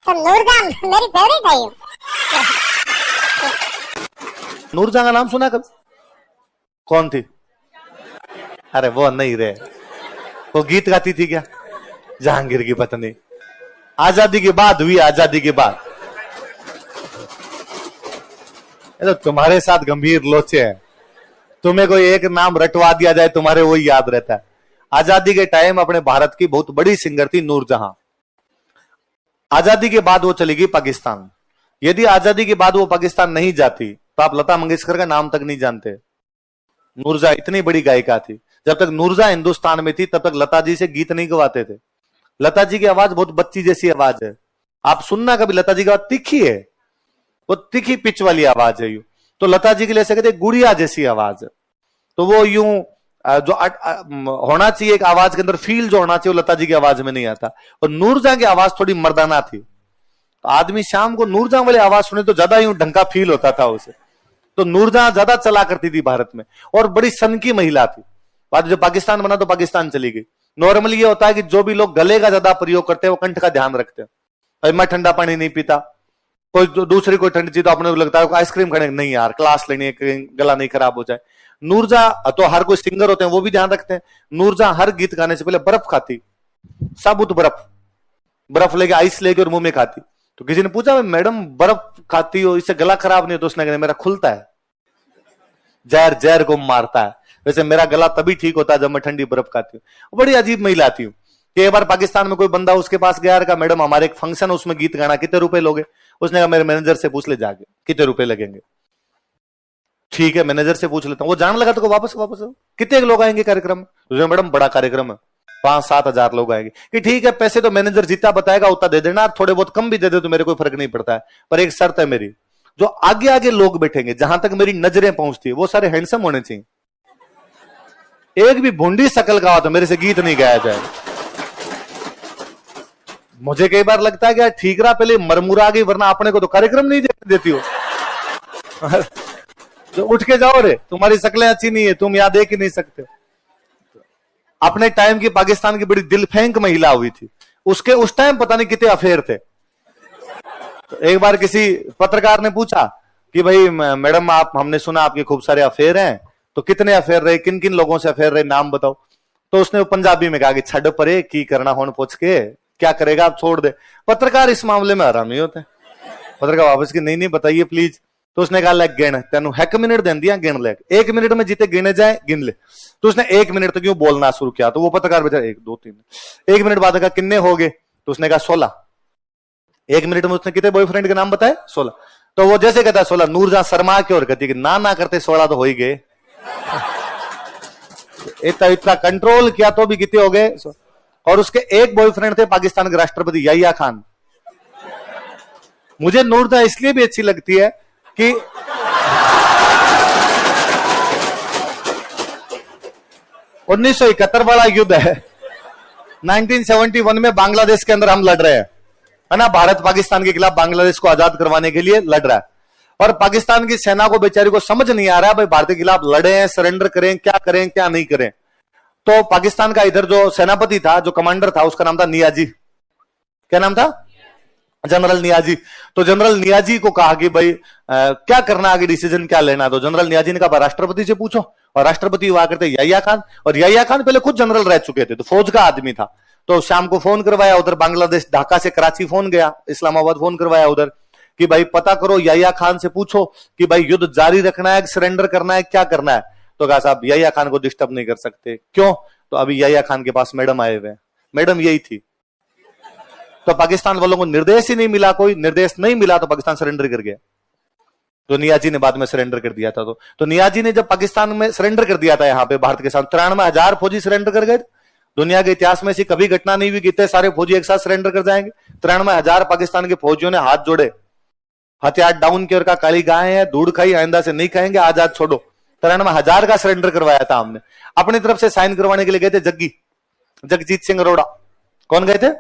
तो नूरजहां मेरी फेवरेट है ये। नूरजहां का नाम सुना कभी? कौन थी? अरे वो नहीं रे, वो गीत गाती थी क्या? जहांगीर की पत्नी। आजादी के बाद हुई, आजादी के बाद। तो तुम्हारे साथ गंभीर लोचे हैं, तुम्हें कोई एक नाम रटवा दिया जाए तुम्हारे वही याद रहता है। आजादी के टाइम अपने भारत की बहुत बड़ी सिंगर थी नूरजहां। आजादी के बाद वो चली गई पाकिस्तान। यदि आजादी के बाद वो पाकिस्तान नहीं जाती तो आप लता मंगेशकर का नाम तक नहीं जानते। नूरजहां इतनी बड़ी गायिका थी। जब तक नूरजहां हिंदुस्तान में थी तब तक लता जी से गीत नहीं गवाते थे। लता जी की आवाज बहुत बच्ची जैसी आवाज है, आप सुनना कभी। लता जी की आवाज तीखी है, वो तीखी पिच वाली आवाज है। यूं तो लता जी के लिए ऐसे कहते गुड़िया जैसी आवाज है। तो वो यूं जो होना चाहिए एक आवाज के अंदर फील जो होना चाहिए वो लता जी की आवाज में नहीं आता। और नूरजहां की आवाज थोड़ी मर्दाना थी, तो आदमी शाम को नूरजहां वाली आवाज सुने तो ज्यादा यूं ढंग का फील होता था उसे। तो नूरजहां ज्यादा चला करती थी भारत में, और बड़ी सन की महिला थी। बाद जब पाकिस्तान बना तो पाकिस्तान चली गई। नॉर्मली ये होता है कि जो भी लोग गले का ज्यादा प्रयोग करते हैं वो कंठ का ध्यान रखते हैं। अरे मैं ठंडा पानी नहीं पीता, कोई दूसरी कोई ठंडी चीज तो अपने को लगता है आइसक्रीम खाने, नहीं यार क्लास लेनी है, गला नहीं खराब हो जाए। नूरजहां तो हर कोई सिंगर होते हैं वो भी ध्यान रखते हैं। नूरजहां हर गीत गाने से पहले बर्फ खाती, साबुत बर्फ, बर्फ लेके आइस लेके और मुंह में खाती। तो किसी ने पूछा मैडम बर्फ खाती हो इससे गला खराब नहीं हो? तो उसने कहा मेरा खुलता है, जहर जहर को मारता है। वैसे मेरा गला तभी ठीक होता है जब मैं ठंडी बर्फ खाती हूँ। बड़ी अजीब महिला थी कि एक बार पाकिस्तान में कोई बंदा उसके पास गया, कहा मैडम हमारे एक फंक्शन है उसमें गीत गाना, कितने रुपए लोगे? उसने कहा मेरे मैनेजर से पूछ ले जाके कितने रुपए लगेंगे। ठीक है मैनेजर से पूछ लेता हूँ। वो जान लगा तो वापस कितने लोग आएंगे कार्यक्रम में? तो मैडम बड़ा कार्यक्रम है 5-7 हजार लोग आएंगे। कि ठीक है पैसे तो मैनेजर जितना बताएगा उतना दे देना, थोड़े बहुत कम भी दे दे तो मेरे कोई फर्क नहीं पड़ता है, पर एक शर्त है मेरी, जो आगे आगे लोग बैठेंगे जहां तक मेरी नजरें पहुंचती है वो सारे हैंडसम होने चाहिए। एक भी भुंडी शकल का हो तो मेरे से गीत नहीं गाया जाए। मुझे कई बार लगता है कि यार ठीक रहा पहले मरमुरा गई, वरना अपने को तो कार्यक्रम नहीं देती हो। तो उठ के जाओ रे, तुम्हारी शक्लें अच्छी नहीं है, तुम याद देख ही नहीं सकते। अपने टाइम की पाकिस्तान की बड़ी दिल फेंक महिला हुई थी, उसके उस टाइम पता नहीं कितने अफेयर थे। तो एक बार किसी पत्रकार ने पूछा कि भाई मैडम आप, हमने सुना आपके खूब सारे अफेयर हैं, तो कितने अफेयर रहे, किन किन लोगों से अफेयर रहे, नाम बताओ। तो उसने पंजाबी में कहा कि छड़ परे की करना होने पूछ के, क्या करेगा आप छोड़ दे। पत्रकार इस मामले में हरामी होते हैं। पत्रकार वापस की नहीं बताइए प्लीज। तो उसने कहा लग गिन, तेन 1 मिनट दे दिया गिन ले, 1 मिनट में जितने गिने जाए गिन ले। तो उसने 1 मिनट तक क्यों बोलना शुरू किया। तो वो पत्रकार बेचारा 1 2 3 1 मिनट बाद कहा किन्ने हो गए? तो उसने कहा 16। 1 मिनट में उसने कितने बॉयफ्रेंड के नाम बताए? 16। तो वो जैसे कहता 16, नूरजहां शर्मा की और कहती कि ना करते 16 तो हो ही गए। इतना कंट्रोल किया तो भी कितने हो गए। और उसके एक बॉयफ्रेंड थे पाकिस्तान के राष्ट्रपति याहिया खान। मुझे नूरजहां इसलिए भी अच्छी लगती है कि 1971 वाला युद्ध है, 1971 में बांग्लादेश के अंदर हम लड़ रहे हैं, है ना। भारत पाकिस्तान के खिलाफ बांग्लादेश को आजाद करवाने के लिए लड़ रहा है, और पाकिस्तान की सेना को बेचारी को समझ नहीं आ रहा है भाई भारत के खिलाफ लड़े हैं, सरेंडर करें क्या नहीं करें। तो पाकिस्तान का इधर जो सेनापति था, जो कमांडर था, उसका नाम था नियाजी। क्या नाम था? जनरल नियाजी। तो जनरल नियाजी को कहा कि भाई क्या करना, आगे डिसीजन क्या लेना। तो जनरल नियाजी ने कहा राष्ट्रपति से पूछो, और राष्ट्रपति हुआ करते याहिया खान, और याहिया खान पहले खुद जनरल रह चुके थे, तो फौज का आदमी था। तो शाम को फोन करवाया उधर बांग्लादेश, ढाका से कराची फोन गया, इस्लामाबाद फोन करवाया उधर कि भाई पता करो, याहिया खान से पूछो कि भाई युद्ध जारी रखना है, सरेंडर करना है, क्या करना है। तो कहा साहब याहिया खान को डिस्टर्ब नहीं कर सकते। क्यों? तो अभी याहिया खान के पास मैडम आए हुए हैं। मैडम यही थी। तो पाकिस्तान वालों को निर्देश ही नहीं मिला, कोई निर्देश नहीं मिला, तो पाकिस्तान सरेंडर कर गया। तो नियाजी ने बाद में सरेंडर कर दिया था। तो नियाजी ने जब पाकिस्तान में सरेंडर कर दिया था, यहाँ पे भारत के साथ 93,000 फौजी सरेंडर कर गए। दुनिया के इतिहास में ऐसी कभी घटना नहीं हुई कि इतने सारे फौजी एक साथ सरेंडर कर जाएंगे। 93,000 पाकिस्तान के फौजियों ने हाथ जोड़े, हथियार डाउन किया और कहा काली गाय है, धूड़ खाई, आइंदा से नहीं खाएंगे, आजाद छोड़ो। 93,000 का सरेंडर करवाया था हमने। अपनी तरफ से साइन करवाने के लिए गए थे जगजीत सिंह अरोड़ा। कौन गए थे?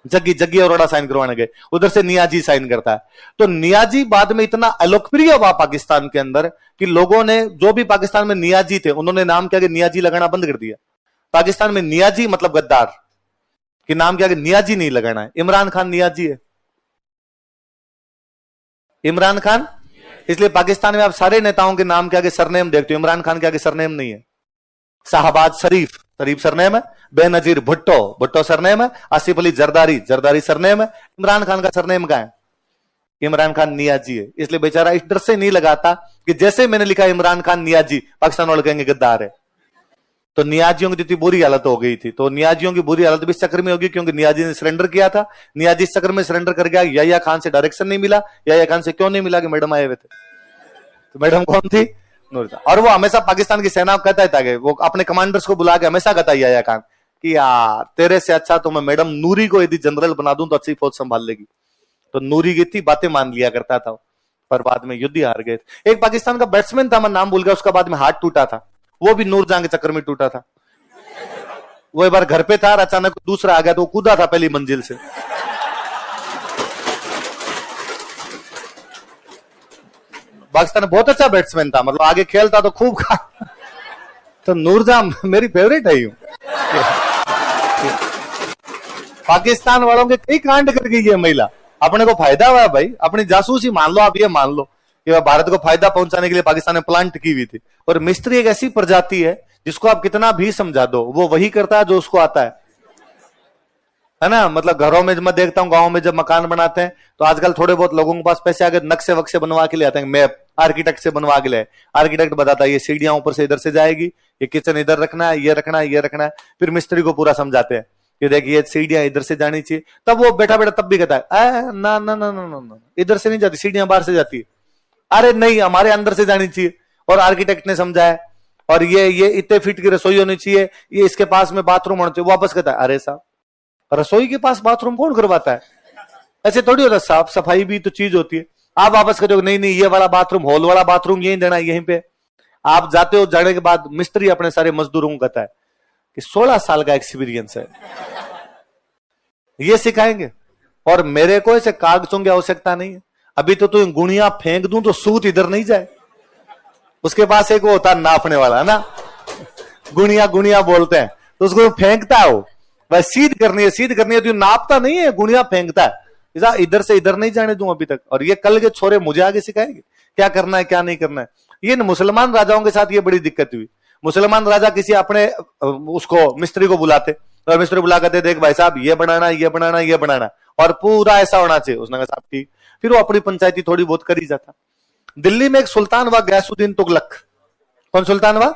जग्गी अरोड़ा साइन करवाने गए, उधर से नियाजी साइन करता है। तो नियाजी बाद में इतना अलोकप्रिय हुआ पाकिस्तान के अंदर कि लोगों ने, जो भी पाकिस्तान में नियाजी थे, उन्होंने नाम क्या कि नियाजी लगाना बंद कर दिया। पाकिस्तान में नियाजी मतलब गद्दार, कि नाम क्या कि नियाजी नहीं लगाना है। इमरान खान नियाजी है, इमरान खान। इसलिए पाकिस्तान में आप सारे नेताओं के नाम के आगे सरनेम देखते हो, इमरान खान के आगे सरनेम नहीं है। शाहबाज शरीफ, शरीफ सरनेम है। बेनजीर भुट्टो, भुट्टो सरनेम है। आसिफ अली जरदारी, जरदारी सरनेम है। इमरान खान का सरनेम क्या है? इमरान खान नियाजी है। इसलिए बेचारा इस डर से नहीं लगाता कि जैसे मैंने लिखा इमरान खान नियाजी, पाकिस्तान वाले कहेंगे गद्दार है। तो नियाजियों की जितनी बुरी हालत हो गई थी, तो नियाजियों की बुरी हालत भी इस चक्कर में होगी क्योंकि नियाजी ने सरेंडर किया था। नियाजी इस चक्कर में सरेंडर कर गया। याया खान से डायरेक्शन नहीं मिला। याया खान से क्यों नहीं मिला? कि मैडम आए हुए थे। तो मैडम कौन थी? नूरजहां। और वो हमेशा पाकिस्तान की सेना को कहता था कि वो अपने कमांडर्स को बुला के हमेशा कहता है याया खान कि यार तेरे से अच्छा तो मैं मैडम नूरी को यदि जनरल बना दूं तो अच्छी फौज संभाल लेगी। तो नूरी की थी बातें मान लिया करता था, पर बाद में युद्ध ही हार गए थे। एक पाकिस्तान का बैट्समैन था, मैं नाम भूल गया, उसका बाद में हाथ टूटा था, वो भी नूरजहां के चक्कर में टूटा था। वो एक बार घर पे था और अचानक दूसरा आ गया तो वो कूदा था पहली मंजिल से। पाकिस्तान बहुत अच्छा बैट्समैन था, मतलब आगे खेलता तो खूब खा। तो नूरजहां मेरी फेवरेट है। यूं पाकिस्तान वालों के कई कांड कर गई है महिला, अपने को फायदा हुआ भाई। अपनी जासूसी मान लो, आप ये मान लो कि वह भारत को फायदा पहुंचाने के लिए पाकिस्तान ने प्लांट की हुई थी। और मिस्त्री एक ऐसी प्रजाति है जिसको आप कितना भी समझा दो वो वही करता है जो उसको आता है ना। मतलब घरों में मैं देखता हूं, गांव में जब मकान बनाते हैं तो आजकल थोड़े बहुत लोगों के पास पैसे आगे नक्शे वक्शे बनवा के ले आते हैं, मैप आर्किटेक्ट से बनवा के ले। आर्किटेक्ट बताता है ये सीढ़ियां ऊपर से इधर से जाएगी, ये किचन इधर रखना है, ये रखना है, ये रखना है। फिर मिस्त्री को पूरा समझाते हैं कि देखिए सीढ़ियां इधर से जानी चाहिए। तब वो बैठा बैठा तब भी कहता है ना ना ना ना ना, इधर से नहीं जाती, सीढ़ियां बाहर से जाती है। अरे नहीं, हमारे अंदर से जानी चाहिए। और आर्किटेक्ट ने समझाया। और ये इतने फीट की रसोई होनी चाहिए, ये इसके पास में बाथरूम होना चाहिए। वापस कहता है अरे साहब रसोई के पास बाथरूम कौन करवाता है? ऐसे थोड़ी होता, साफ सफाई भी तो चीज होती है। आप वापस कहते हो नहीं नहीं ये वाला बाथरूम, हॉल वाला बाथरूम यहीं देना है, यहीं पे। आप जाते हो, जाने के बाद मिस्त्री अपने सारे मजदूरों को कहता है कि 16 साल का एक्सपीरियंस है, ये सिखाएंगे। और मेरे को ऐसे कागजों की आवश्यकता नहीं है। अभी तो तू गुणिया फेंक दूं तो सूत इधर नहीं जाए। उसके पास एक वो होता है नापने वाला, है ना, गुणिया गुणिया बोलते हैं, तो उसको फेंकता है। वो वह सीध करनी है तो नापता नहीं है, गुणिया फेंकता है। इधर से इधर नहीं जाने दूं अभी तक। और ये कल के छोरे मुझे आगे सिखाएंगे क्या करना है क्या नहीं करना है। ये मुसलमान राजाओं के साथ ये बड़ी दिक्कत हुई। मुसलमान राजा किसी अपने उसको मिस्त्री को बुलाते और मिस्त्री बुला कहते देख भाई साहब ये बनाना, ये बनाना, ये बनाना, और पूरा ऐसा होना चाहिए। उसने कहा साहब ठीक। फिर वो अपनी पंचायती थोड़ी बहुत कर ही जाता। दिल्ली में एक सुल्तान हुआ गयासुद्दीन तुगलक। कौन सुल्तान हुआ?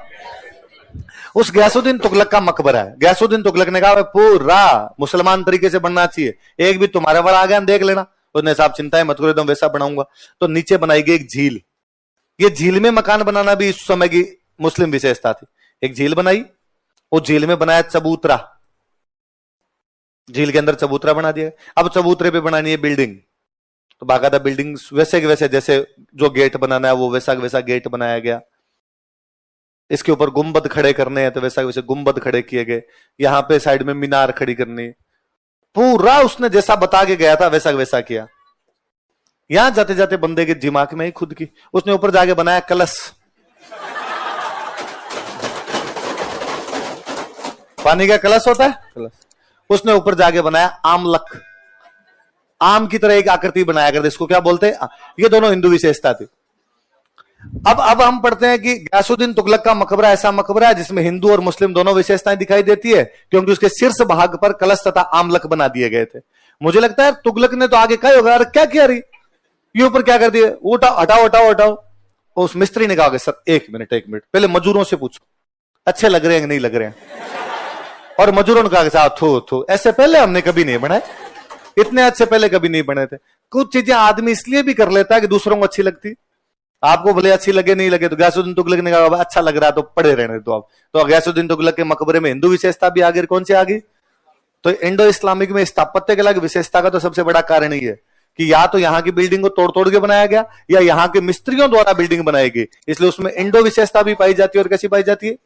उस गयासुद्दीन तुगलक का मकबरा है। गयासुद्दीन तुगलक ने कहा पूरा मुसलमान तरीके से बनना चाहिए, एक भी तुम्हारे वाला आ गया देख लेना। उसने साहब चिंता मत करो, एकदम वैसा बनाऊंगा। तो नीचे बनाई गई एक झील। ये झील में मकान बनाना भी इस समय की मुस्लिम विशेषता थी। एक झील बनाई, वो झील में बनाया चबूतरा, झील के अंदर चबूतरा बना दिया। अब चबूतरे पे बनानी है बिल्डिंग, तो बाकायदा बिल्डिंग वैसे के वैसे, जैसे जो गेट बनाना है वो वैसा के वैसा गेट बनाया गया। इसके ऊपर गुंबद खड़े करने हैं तो वैसा के वैसे गुंबद खड़े किए गए। यहाँ पे साइड में मीनार खड़ी करनी, पूरा उसने जैसा बता के गया था वैसा वैसा किया। यहां जाते जाते बंदे के दिमाग में ही खुद की, उसने ऊपर जाके बनाया कलश, पानी का कलश होता है कलश। उसने ऊपर जाके बनाया आमलक, आम की तरह एक आकृति बनाया करते, इसको क्या बोलते हैं? ये दोनों हिंदू विशेषता थी। अब हम पढ़ते हैं कि गयासुद्दीन तुगलक का मकबरा ऐसा मकबरा है जिसमें हिंदू और मुस्लिम दोनों विशेषताएं दिखाई देती है, क्योंकि उसके शीर्ष भाग पर कलश तथा आमलक बना दिए गए थे। मुझे लगता है तुगलक ने तो आगे कहा होगा अरे क्या किया रही, ये ऊपर क्या कर दिया, उठाओ हटाओ हटाओ हटाओ। उस मिस्त्री ने कहा सर एक मिनट पहले मजदूरों से पूछो अच्छे लग रहे हैं कि नहीं लग रहे हैं। और मजदूरों ने कहा साहब थू थू, ऐसे पहले हमने कभी नहीं बनाए, इतने अच्छे पहले कभी नहीं बने थे। कुछ चीजें आदमी इसलिए भी कर लेता है कि दूसरों को अच्छी लगती, आपको भले अच्छी लगे नहीं लगे। तो गयासुद्दीन तुगलक ने कहा अच्छा लग रहा है तो पड़े रहने दो आप। तो गयासुद्दीन तुगलक के मकबरे में हिंदू विशेषता भी आ गई। कौन सी आ गई? तो इंडो इस्लामिक में स्थापत्य कला की विशेषता का तो सबसे बड़ा कारण ही है कि या तो यहाँ की बिल्डिंग को तोड़ तोड़ के बनाया गया या यहाँ के मिस्त्रियों द्वारा बिल्डिंग बनाई गई, इसलिए उसमें इंडो विशेषता भी पाई जाती है। और कैसी पाई जाती है?